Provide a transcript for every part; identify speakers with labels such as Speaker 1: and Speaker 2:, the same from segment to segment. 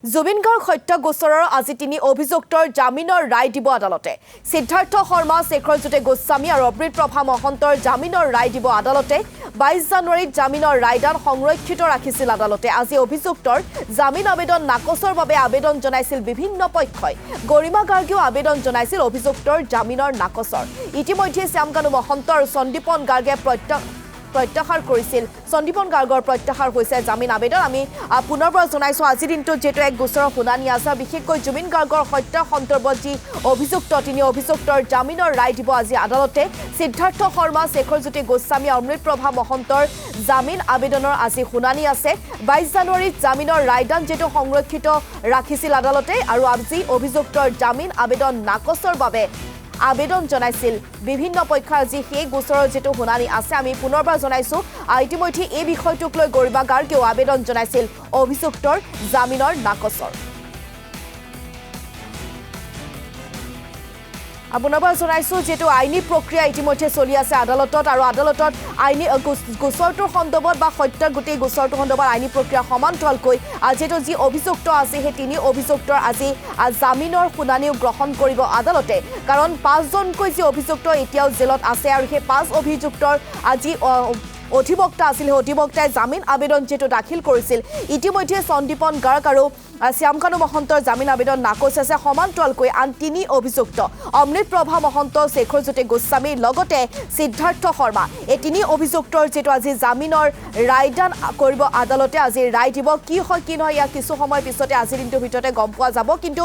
Speaker 1: জুবিন গাৰ্গ হত্যা গোচৰৰ আজি তিনি অভিযুক্তৰ জামিনৰ ৰায় দিব আদালতে। সিদ্ধাৰ্থ শৰ্মা, শেখৰজ্যোতি গোস্বামী আৰু অমৃতপ্ৰভা মহন্তৰ জামিনৰ ৰায় দিব আদালতে। 22 জানুৱাৰীত জামিনৰ ৰায়দান সংৰক্ষিত ৰাখিছিল আদালতে। আজি অভিযুক্তৰ জামিন আবেদন নাকচৰ বাবে আবেদন জনাইছিল বিভিন্ন পক্ষই। গৰিমা গাৰ্গেও আবেদন জনাইছিল অভিযুক্তৰ জামিনৰ নাকচৰ। ইতিমধ্যে শ্যামকানু মহন্ত আৰু সন্দীপন গাৰ্গে প্ৰত্যাহাৰ কৰিছিল। সন্দীপন গাৰ্গৰ প্ৰত্যাহাৰ হৈছে জামিন আবেদন। আমি পুনৰবাৰ জনাইছো আজিৰ দিনটোত যেটো এক গোচৰৰ শুনানি আছে, বিশেষকৈ জুবিন গাৰ্গৰ হত্যা সন্দৰ্ভত যি অভিযুক্ত তিনি অভিযুক্তৰ জামিনৰ ৰায় দিব আজি আদালতে। সিদ্ধাৰ্থ শৰ্মা, শেখৰজ্যোতি গোস্বামী, অমৃতপ্ৰভা মহন্তৰ জামিন আবেদনৰ আজি শুনানি আছে। 22 জানুৱাৰীত জামিনৰ ৰায়দান যেটো সংৰক্ষিত ৰাখিছিল আদালতে আৰু আজি অভিযুক্তৰ জামিন আবেদন নাকচৰ বাবে আবেদন জনাইছিল বিভিন্ন পক্ষৰ। আজি সেই গোচৰৰ যেটো শুনানি আছে আমি পুনৰবাৰ জনাইছো। ইতিমধ্যে এই বিষয়টোক লৈ গৰিমা গাৰ্গেও আবেদন জনাইছিল অভিযুক্তৰ জামিনৰ নাকচৰ। পুনৰবাৰ জনাইছো যেটো আইনী প্ৰক্ৰিয়া ইতিমধ্যে চলি আছে আদালতত আৰু আদালতত আইনী গোচৰটোৰ সন্দৰ্ভত বা হত্যাৰ গোটেই গোচৰটোৰ সন্দৰ্ভত আইনী প্ৰক্ৰিয়া সমান্তৰালকৈ যেটো যি অভিযুক্ত আছে সেই তিনি অভিযুক্তৰ আজি জামিনৰ শুনানিও গ্ৰহণ কৰিব আদালতে। কাৰণ 5জনকৈ যি অভিযুক্ত এতিয়াও জেলত আছে আৰু সেই 5 অভিযুক্তৰ আজি অধিবক্তা আছিল, সেই অধিবক্তাই জামিন আবেদন যেটো দাখিল কৰিছিল। ইতিমধ্যে সন্দীপন গাৰ্গ আৰু শ্যামকানু মহন্তৰ জামিন আবেদন নাকচ আছে। সমান্তৰালকৈ আন তিনি অভিযুক্ত অমৃতপ্ৰভা মহন্ত, শেখৰজ্যোতি গোস্বামী লগতে সিদ্ধাৰ্থ শৰ্মা, এই তিনি অভিযুক্তৰ যেটো আজি জামিনৰ ৰায়দান কৰিব আদালতে। আজি ৰায় দিব কি হয় কি নহয় ইয়াক কিছু সময় পিছতে আজিৰ দিনটোৰ ভিতৰতে গম পোৱা যাব। কিন্তু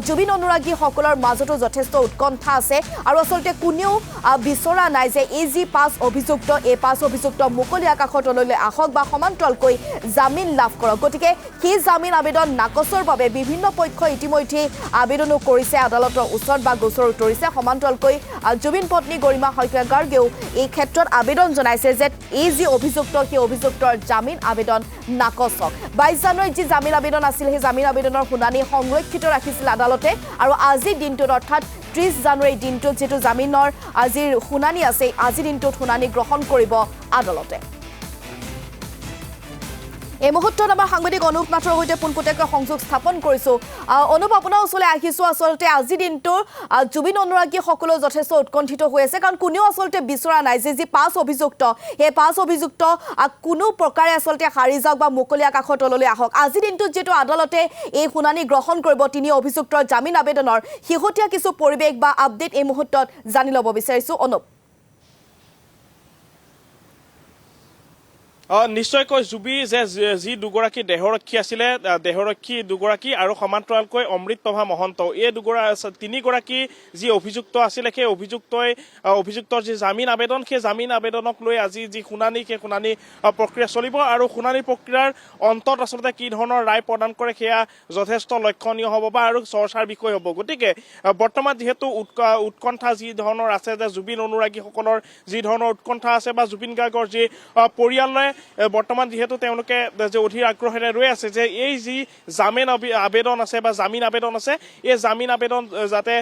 Speaker 1: জুবিন অনুৰাগীসকলৰ মাজতো যথেষ্ট উৎকণ্ঠা আছে আৰু আচলতে কোনেও বিচৰা নাই যে এই যি 5 অভিযুক্ত এই 5 অভিযুক্ত মুকলি আকাশৰ তললৈ আহক বা সমান্তৰালকৈ জামিন লাভ কৰক। গতিকে সেই জামিন আবেদন নাকচৰ বাবে বিভিন্ন পক্ষই ইতিমধ্যে আবেদনো কৰিছে আদালতৰ ওচৰত বা গোচৰ উতৰিছে। সমান্তৰালকৈ জুবিন পত্নী গৰিমা গাৰ্গেও এই ক্ষেত্ৰত আবেদন জনাইছে যে এই যি অভিযুক্ত সেই অভিযুক্তৰ জামিন আবেদন নাকচ হওক। 22 জানুৱাৰীত যি জামিন আবেদন আছিল সেই জামিন আবেদনৰ শুনানি সংৰক্ষিত ৰাখিছিল আদালতে আৰু আজিৰ দিনটোত অৰ্থাৎ 30 জানুৱাৰীৰ দিনটোত যেটো জামিনৰ আজিৰ শুনানি আছে আজিৰ দিনটোত শুনানি গ্ৰহণ কৰিব আদালতে। এই মুহূৰ্তত আমাৰ সাংবাদিক অনুপ নাথৰ সৈতে পোনপটীয়াকৈ সংযোগ স্থাপন কৰিছো। অনুপ, আপোনাৰ ওচৰলৈ আহিছো। আচলতে আজি দিনটোৰ জুবিন অনুৰাগীসকলো যথেষ্ট উৎকণ্ঠিত হৈ আছে কাৰণ কোনেও আচলতে বিচৰা নাই যে যি 5 অভিযুক্ত সেই 5 অভিযুক্ত কোনো প্ৰকাৰে আচলতে হাৰি যাওক বা মুকলি আকাশৰ তললৈ আহক। আজি দিনটোত যেটো আদালতে এই শুনানি গ্ৰহণ কৰিব তিনি অভিযুক্তৰ জামিন আবেদনৰ শেহতীয়া কিছু পৰিৱেশ বা আপডেট এই মুহূৰ্তত জানি ল'ব বিচাৰিছো। অনুপ,
Speaker 2: নিশ্চয়কৈ জুবি যে যি দুগৰাকী দেহৰক্ষী আছিলে, দেহৰক্ষী দুগৰাকী আৰু সমান্তৰালকৈ অমৃতপ্ৰভা মহন্ত, এই তিনিগৰাকী যি অভিযুক্ত আছিলে সেই অভিযুক্তৰ যি জামিন আবেদন সেই জামিন আবেদনক লৈ আজি যি শুনানি সেই শুনানি প্ৰক্ৰিয়া চলিব আৰু শুনানি প্ৰক্ৰিয়াৰ অন্তত আচলতে কি ধৰণৰ ৰায় প্ৰদান কৰে সেয়া যথেষ্ট লক্ষণীয় হ'ব বা আৰু চৰ্চাৰ বিষয় হ'ব। গতিকে বৰ্তমান যিহেতু উৎকণ্ঠা যি ধৰণৰ আছে যে জুবিন অনুৰাগীসকলৰ যি ধৰণৰ উৎকণ্ঠা আছে বা জুবিন গাৰ্গৰ যি পৰিয়ালে বৰ্তমান যিহেতু তেওঁলোকে যে অধীৰ আগ্ৰহেৰে ৰৈ আছে যে এই যি জামিন আবেদন আছে বা জামিন আবেদন আছে এই জামিন আবেদন যাতে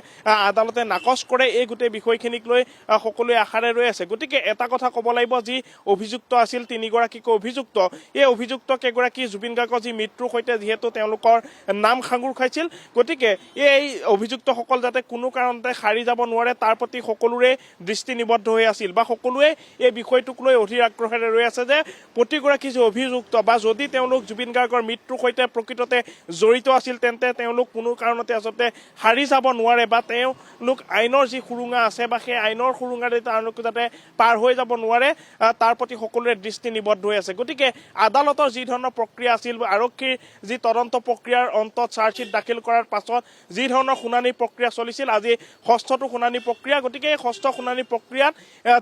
Speaker 2: আদালতে নাকচ কৰে এই গোটেই বিষয়খিনিক লৈ সকলোৱে আশাৰে ৰৈ আছে। গতিকে এটা কথা ক'ব লাগিব, যি অভিযুক্ত আছিল তিনিগৰাকীকৈ অভিযুক্ত, এই অভিযুক্ত কেইগৰাকী জুবিন গাৰ্গৰ যি মৃত্যুৰ সৈতে যিহেতু তেওঁলোকৰ নাম সাঙুৰ খাইছিল, গতিকে এই অভিযুক্তসকল যাতে কোনো কাৰণতে সাৰি যাব নোৱাৰে তাৰ প্ৰতি সকলোৰে দৃষ্টি নিবদ্ধ হৈ আছিল বা সকলোৱে এই বিষয়টোক লৈ অধীৰ আগ্ৰহেৰে ৰৈ আছে যে প্ৰতিগৰাকী যি অভিযুক্ত বা যদি তেওঁলোক জুবিন গাৰ্গৰ মৃত্যুৰ সৈতে প্ৰকৃততে জড়িত আছিল তেন্তে তেওঁলোক কোনো কাৰণতে আচলতে হাৰি যাব নোৱাৰে বা তেওঁলোক আইনৰ যি সুৰুঙা আছে বা সেই আইনৰ সুৰুঙাৰে তেওঁলোক যাতে পাৰ হৈ যাব নোৱাৰে তাৰ প্ৰতি সকলোৰে দৃষ্টি নিবদ্ধ হৈ আছে। গতিকে আদালতৰ যি ধৰণৰ প্ৰক্ৰিয়া আছিল, আৰক্ষীৰ যি তদন্ত প্ৰক্ৰিয়াৰ অন্তত চাৰ্জশ্বীট দাখিল কৰাৰ পাছত যি ধৰণৰ শুনানি প্ৰক্ৰিয়া চলিছিল, আজি 6টো শুনানি প্ৰক্ৰিয়া। গতিকে এই 6টো শুনানি প্ৰক্ৰিয়াত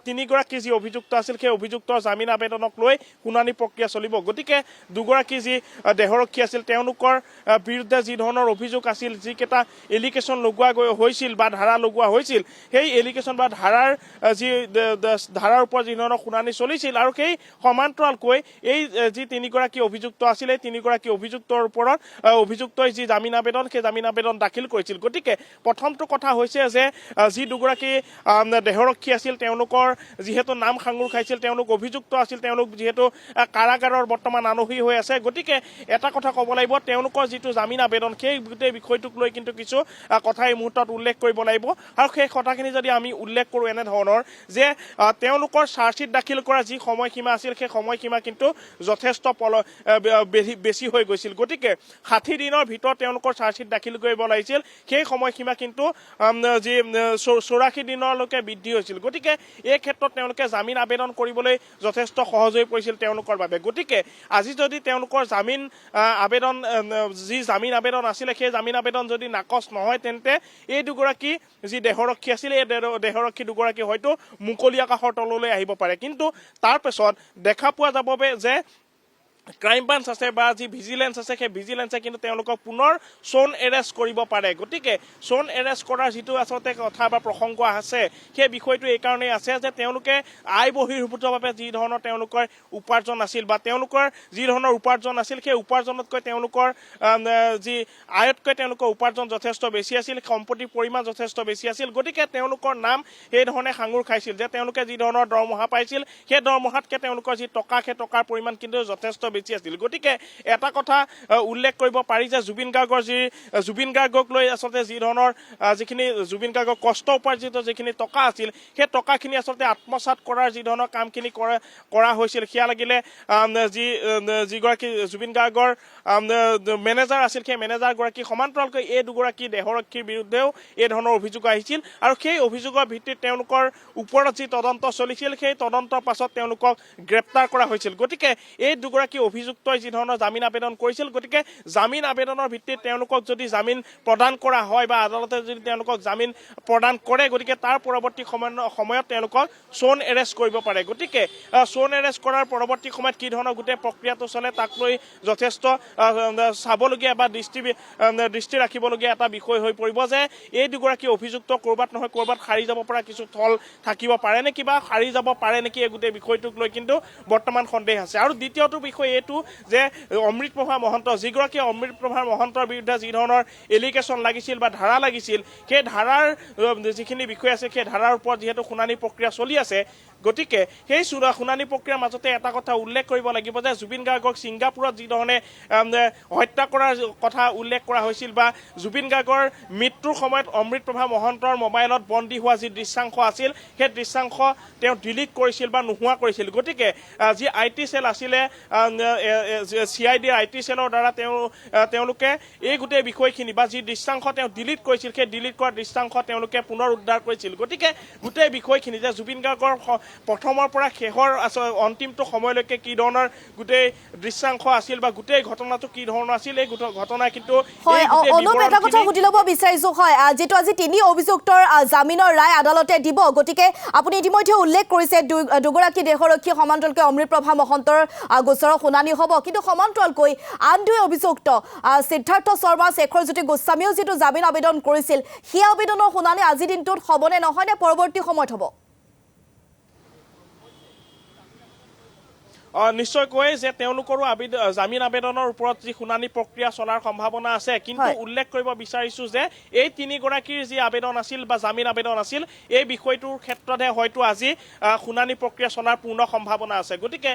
Speaker 2: তিনিগৰাকী যি অভিযুক্ত আছিল সেই অভিযুক্তৰ জামিন আবেদনক লৈ শুনানি প্ৰক্ৰিয়া চলিব। গতিকে দুগৰাকী যি দেহৰক্ষী আছিল তেওঁলোকৰ বিৰুদ্ধে যি ধৰণৰ অভিযোগ আছিল, যিকেইটা এলিগেশ্যন লগোৱা হৈছিল বা ধাৰা লগোৱা হৈছিল, সেই এলিগেশ্যন বা ধাৰাৰ ওপৰত যি ধৰণৰ শুনানি চলিছিল আৰু সেই সমান্তৰালকৈ এই যি তিনিগৰাকী অভিযুক্ত আছিল এই তিনিগৰাকী অভিযুক্তৰ ওপৰত অভিযুক্তই যি জামিন আবেদন সেই জামিন আবেদন দাখিল কৰিছিল। গতিকে প্ৰথমটো কথা হৈছে যে যি দুগৰাকী দেহৰক্ষী আছিল তেওঁলোকৰ যিহেতু নাম সাঙুৰ খাইছিল, তেওঁলোক অভিযুক্ত আছিল, তেওঁলোক যিহেতু কাৰাগাৰৰ বৰ্তমান আনহী হৈ আছে গতিকে এটা কথা ক'ব লাগিব তেওঁলোকৰ যিটো জামিন আবেদন সেই গোটেই বিষয়টোক লৈ কিন্তু কিছু কথা এই মুহূৰ্তত উল্লেখ কৰিব লাগিব আৰু সেই কথাখিনি যদি আমি উল্লেখ কৰোঁ এনেধৰণৰ যে তেওঁলোকৰ চাৰ্জশ্বিট দাখিল কৰা যি সময়সীমা আছিল সেই সময়সীমা কিন্তু যথেষ্ট বেছি হৈ গৈছিল গতিকে 60 দিনৰ ভিতৰত তেওঁলোকৰ চাৰ্জশ্বিট দাখিল কৰিব লাগিছিল সেই সময়সীমা কিন্তু যি 84 দিনলৈকে বৃদ্ধি হৈছিল গতিকে এই ক্ষেত্ৰত তেওঁলোকে জামিন আবেদন কৰিবলৈ যথেষ্ট সহজ হৈ পৰিছিল তেওঁলোকৰ বাবে গতিকে আজি যদি তেওঁলোকৰ জামিন আবেদন আছিলে সেই জামিন আবেদন যদি নাকচ নহয় তেন্তে এই দুগৰাকী যি দেহৰক্ষী আছিল এই দেহৰক্ষী দুগৰাকী হয়তো মুকলি আকাশৰ তললৈ আহিব পাৰে কিন্তু তাৰ পিছত দেখা পোৱা যাব যে ক্ৰাইম ব্ৰাঞ্চ আছে বা যি ভিজিলেন্স আছে সেই ভিজিলেন্সে কিন্তু তেওঁলোকক পুনৰ চোন এৰেষ্ট কৰিব পাৰে গতিকে চোন এৰেষ্ট কৰাৰ যিটো আচলতে কথা বা প্ৰসংগ আছে সেই বিষয়টো এই কাৰণেই আছে যে তেওঁলোকে আয় বহিৰ্ভূতভাৱে যি ধৰণৰ তেওঁলোকৰ উপাৰ্জন আছিল বা তেওঁলোকৰ যি ধৰণৰ উপাৰ্জন আছিল সেই উপাৰ্জনতকৈ তেওঁলোকৰ যি আয়তকৈ তেওঁলোকৰ উপাৰ্জন যথেষ্ট বেছি আছিল সম্পত্তিৰ পৰিমাণ যথেষ্ট বেছি আছিল গতিকে তেওঁলোকৰ নাম এই ধৰণে সাঙুৰ খাইছিল যে তেওঁলোকে যি ধৰণৰ দৰমহা পাইছিল সেই দৰমহাতকৈ তেওঁলোকৰ যি টকা সেই টকাৰ পৰিমাণ কিন্তু যথেষ্ট বেছি আছিল গতিকে এটা কথা উল্লেখ কৰিব পাৰি যে জুবিন গাৰ্গক লৈ আচলতে যি ধৰণৰ যিখিনি জুবিন গাৰ্গৰ কষ্ট উপাৰ্জিত যিখিনি টকা আছিল সেই টকাখিনি আচলতে আত্মসাৎ কৰাৰ যি ধৰণৰ কামখিনি কৰা হৈছিল সেয়া লাগিলে যিগৰাকী জুবিন গাৰ্গৰ মেনেজাৰ আছিল সেই মেনেজাৰগৰাকী সমান্তৰালকৈ এই দুগৰাকী দেহৰক্ষীৰ বিৰুদ্ধেও এই ধৰণৰ অভিযোগ আহিছিল আৰু সেই অভিযোগৰ ভিত্তিত তেওঁলোকৰ ওপৰত যি তদন্ত চলিছিল সেই তদন্তৰ পাছত তেওঁলোকক গ্ৰেপ্তাৰ কৰা হৈছিল গতিকে এই দুগৰাকী অভিযুক্তই যি ধৰণৰ জামিন আবেদন কৰিছিল গতিকে জামিন আবেদনৰ ভিত্তিত তেওঁলোকক যদি জামিন প্ৰদান কৰা হয় বা আদালতে যদি তেওঁলোকক জামিন প্ৰদান কৰে গতিকে তাৰ পৰৱৰ্তী সময়ত তেওঁলোকক চোন এৰেষ্ট কৰিব পাৰে গতিকে চোন এৰেষ্ট কৰাৰ পৰৱৰ্তী সময়ত কি ধৰণৰ গোটেই প্ৰক্ৰিয়াটো চলে তাক লৈ যথেষ্ট চাবলগীয়া বা দৃষ্টি ৰাখিবলগীয়া এটা বিষয় হৈ পৰিব যে এই দুগৰাকী অভিযুক্ত ক'ৰবাত নহয় ক'ৰবাত সাৰি যাব পৰা কিছু থল থাকিব পাৰে নেকি বা সাৰি যাব পাৰে নেকি এই গোটেই বিষয়টোক লৈ কিন্তু বৰ্তমান সন্দেহ আছে আৰু দ্বিতীয়টো বিষয় এইটো যে অমৃতপ্ৰভা মহন্ত যিগৰাকী অমৃতপ্ৰভা মহন্তৰ বিৰুদ্ধে যি ধৰণৰ এলিগেশ্যন লাগিছিল বা ধাৰা লাগিছিল সেই ধাৰাৰ যিখিনি বিষয় আছে সেই ধাৰাৰ ওপৰত যিহেতু শুনানি প্ৰক্ৰিয়া চলি আছে গতিকে সেই শুনানি প্ৰক্ৰিয়াৰ মাজতে এটা কথা উল্লেখ কৰিব লাগিব যে জুবিন গাৰ্গক ছিংগাপুৰত যি ধৰণে হত্যা কৰাৰ কথা উল্লেখ কৰা হৈছিল বা জুবিন গাৰ্গৰ মৃত্যুৰ সময়ত অমৃতপ্ৰভা মহন্তৰ মোবাইলত বন্দী হোৱা যি দৃশ্যাংশ আছিল সেই দৃশ্যাংশ তেওঁ ডিলিট কৰিছিল বা নোহোৱা কৰিছিল গতিকে যি IT চেল আছিলে CID IT চেলৰ দ্বাৰা তেওঁলোকে এই গোটেই বিষয়খিনি বা যি দৃশ্যাংশ তেওঁ ডিলিট কৰিছিল সেই ডিলিট কৰা দৃশ্যাংশ তেওঁলোকে পুনৰ উদ্ধাৰ কৰিছিল গতিকে গোটেই বিষয়খিনি যে জুবিন গাৰ্গৰ প্ৰথমৰ পৰা শেষৰ অন্তিমটো সময়লৈকে কি ধৰণৰ গোটেই দৃশ্যাংশ আছিল বা গোটেই ঘটনাটো কি ধৰণৰ আছিল এই ঘটনা কিন্তু
Speaker 1: এটা কথা সুধি ল'ব বিচাৰিছো হয় যেটো আজি তিনি অভিযুক্তৰ জামিনৰ ৰায় আদালতে দিব গতিকে আপুনি ইতিমধ্যে উল্লেখ কৰিছে দুগৰাকী দেহৰক্ষী সমান্তৰালকৈ অমৃতপ্ৰভা মহন্তৰ গোচৰৰ শুনানি হ'ব কিন্তু সমান্তৰালকৈ আন দুই অভিযুক্ত সিদ্ধাৰ্থ শৰ্মা শেখৰজ্যোতি গোস্বামীও যেটো জামিন আবেদন কৰিছিল সেই আবেদনৰ শুনানি আজি দিনটোত হ'বনে নহয় নে পৰৱৰ্তী সময়ত হ'ব
Speaker 2: নিশ্চয়কৈ যে তেওঁলোকৰো জামিন আবেদনৰ ওপৰত যি শুনানি প্ৰক্ৰিয়া চলাৰ সম্ভাৱনা আছে কিন্তু উল্লেখ কৰিব বিচাৰিছো যে এই তিনিগৰাকীৰ যি আবেদন আছিল বা জামিন আবেদন আছিল এই বিষয়টোৰ ক্ষেত্ৰতহে হয়তো আজি শুনানি প্ৰক্ৰিয়া চলাৰ পূৰ্ণ সম্ভাৱনা আছে গতিকে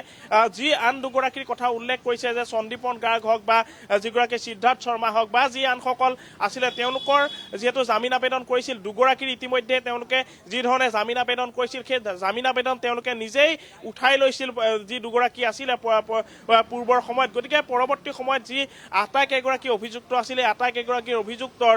Speaker 2: যি আন দুগৰাকীৰ কথা উল্লেখ কৰিছে যে সন্দীপন গাৰ্গ হওক বা যিগৰাকী সিদ্ধাৰ্থ শৰ্মা হওক বা যি আনসকল আছিলে তেওঁলোকৰ যিহেতু জামিন আবেদন কৰিছিল দুগৰাকীৰ ইতিমধ্যে তেওঁলোকে যি ধৰণে জামিন আবেদন কৰিছিল সেই জামিন আবেদন তেওঁলোকে নিজেই উঠাই লৈছিল যি দুগৰাকী কি আছিল পূৰ্বৰ সময়ত গতিকে পৰৱৰ্তী সময়ত যি আটাইকেইগৰাকী অভিযুক্ত আছিলে আটাইকেইগৰাকী অভিযুক্তৰ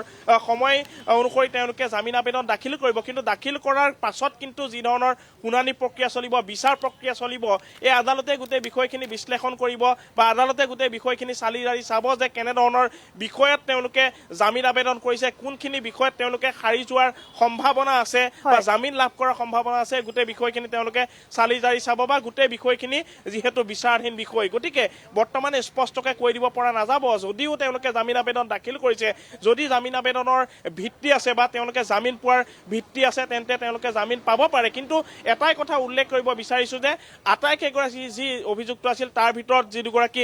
Speaker 2: সময় অনুসৰি তেওঁলোকে জামিন আবেদন দাখিল কৰিব কিন্তু দাখিল কৰাৰ পাছত কিন্তু যি ধৰণৰ শুনানি প্ৰক্ৰিয়া চলিব বিচাৰ প্ৰক্ৰিয়া চলিব এই আদালতে গোটেই বিষয়খিনি বিশ্লেষণ কৰিব বা আদালতে গোটেই বিষয়খিনি চালি জাৰি চাব যে কেনেধৰণৰ বিষয়ত তেওঁলোকে জামিন আবেদন কৰিছে কোনখিনি বিষয়ত তেওঁলোকে সাৰি যোৱাৰ সম্ভাৱনা আছে বা জামিন লাভ কৰাৰ সম্ভাৱনা আছে গোটেই বিষয়খিনি তেওঁলোকে চালি জাৰি চাব বা গোটেই বিষয়খিনি যিহেতু বিচাৰহীন বিষয় গতিকে বৰ্তমানে স্পষ্টকৈ কৈ দিব পৰা নাযাব যদিও তেওঁলোকে জামিন আবেদন দাখিল কৰিছে যদি জামিন আবেদনৰ ভিত্তি আছে বা তেওঁলোকে জামিন পোৱাৰ ভিত্তি আছে তেন্তে তেওঁলোকে জামিন পাব পাৰে কিন্তু এটাই কথা উল্লেখ কৰিব বিচাৰিছো যে আটাইকেইগৰাকী যি অভিযুক্ত আছিল তাৰ ভিতৰত যি দুগৰাকী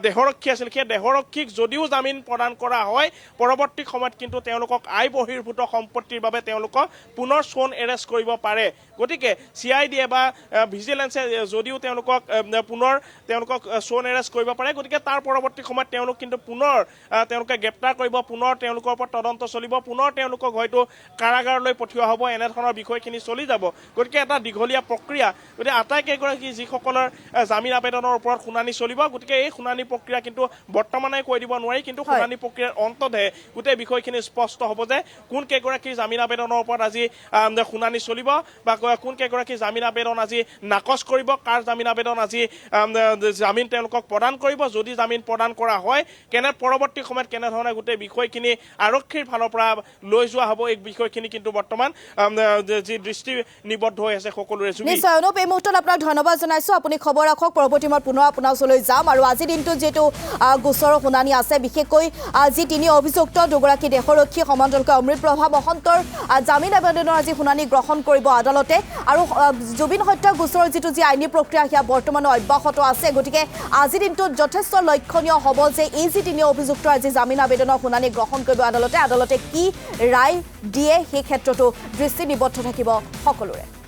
Speaker 2: দেহৰক্ষী আছিল সেই দেহৰক্ষীক যদিও জামিন প্ৰদান কৰা হয় পৰৱৰ্তী সময়ত কিন্তু তেওঁলোকক আয় বহিৰ্ভূত সম্পত্তিৰ বাবে তেওঁলোকক পুনৰ চোন এৰেষ্ট কৰিব পাৰে গতিকে CID বা ভিজিলেন্সে যদিও তেওঁলোকক পুনৰ তেওঁলোকক শ্ব'ন এৰেষ্ট কৰিব পাৰে গতিকে তাৰ পৰৱৰ্তী সময়ত তেওঁলোক কিন্তু পুনৰ তেওঁলোকে গ্ৰেপ্তাৰ কৰিব পুনৰ তেওঁলোকৰ ওপৰত তদন্ত চলিব পুনৰ তেওঁলোকক হয়তো কাৰাগাৰলৈ পঠিওৱা হ'ব এনেধৰণৰ বিষয়খিনি চলি যাব গতিকে এটা দীঘলীয়া প্ৰক্ৰিয়া গতিকে আটাইকেইগৰাকী যিসকলৰ জামিন আবেদনৰ ওপৰত শুনানি চলিব গতিকে এই শুনানি প্ৰক্ৰিয়া কিন্তু বৰ্তমানে কৈ দিব নোৱাৰি কিন্তু শুনানি প্ৰক্ৰিয়াৰ অন্ততহে গোটেই বিষয়খিনি স্পষ্ট হ'ব যে কোন কেইগৰাকী জামিন আবেদনৰ ওপৰত আজি শুনানি চলিব বা কোন কেইগৰাকী জামিন আবেদন আজি নাকচ কৰিব কাৰ জামিন আবেদন আজি জামিন তেওঁলোকক প্ৰদান কৰিব যদি জামিন প্ৰদান কৰা হয় পৰৱৰ্তী সময়ত কেনেধৰণে গোটেই বিষয়খিনি আৰক্ষীৰ ফালৰ পৰা লৈ যোৱা হ'ব এই বিষয়খিনি কিন্তু বৰ্তমান যি দৃষ্টি নিবদ্ধ হৈ আছে সকলোৰে
Speaker 1: নিশ্চয় অনুপ এই মুহূৰ্তত আপোনাক ধন্যবাদ জনাইছোঁ আপুনি খবৰ ৰাখক পৰৱৰ্তী সময়ত পুনৰ আপোনাৰ ওচৰলৈ যাম আৰু আজিৰ দিনটোত যিহেতু গোচৰৰ শুনানি আছে বিশেষকৈ যি তিনি অভিযুক্ত দুগৰাকী দেশৰক্ষী সমান্তৰালকৈ অমৃতপ্ৰভা মহন্তৰ জামিন আবেদনৰ আজি শুনানি গ্ৰহণ কৰিব আদালতে আৰু জুবিন হত্যা গোচৰৰ যি আইনী প্ৰক্ৰিয়া সেয়া বৰ্তমানে অব্যাহত আছে গতিকে আজিৰ দিনটোত যথেষ্ট লক্ষণীয় হ'ব যে এই যি তিনি অভিযুক্ত আজি জামিন আবেদনৰ শুনানি গ্ৰহণ কৰিব আদালতে কি ৰায় দিয়ে সেই ক্ষেত্ৰতো দৃষ্টি নিবদ্ধ থাকিব সকলোৰে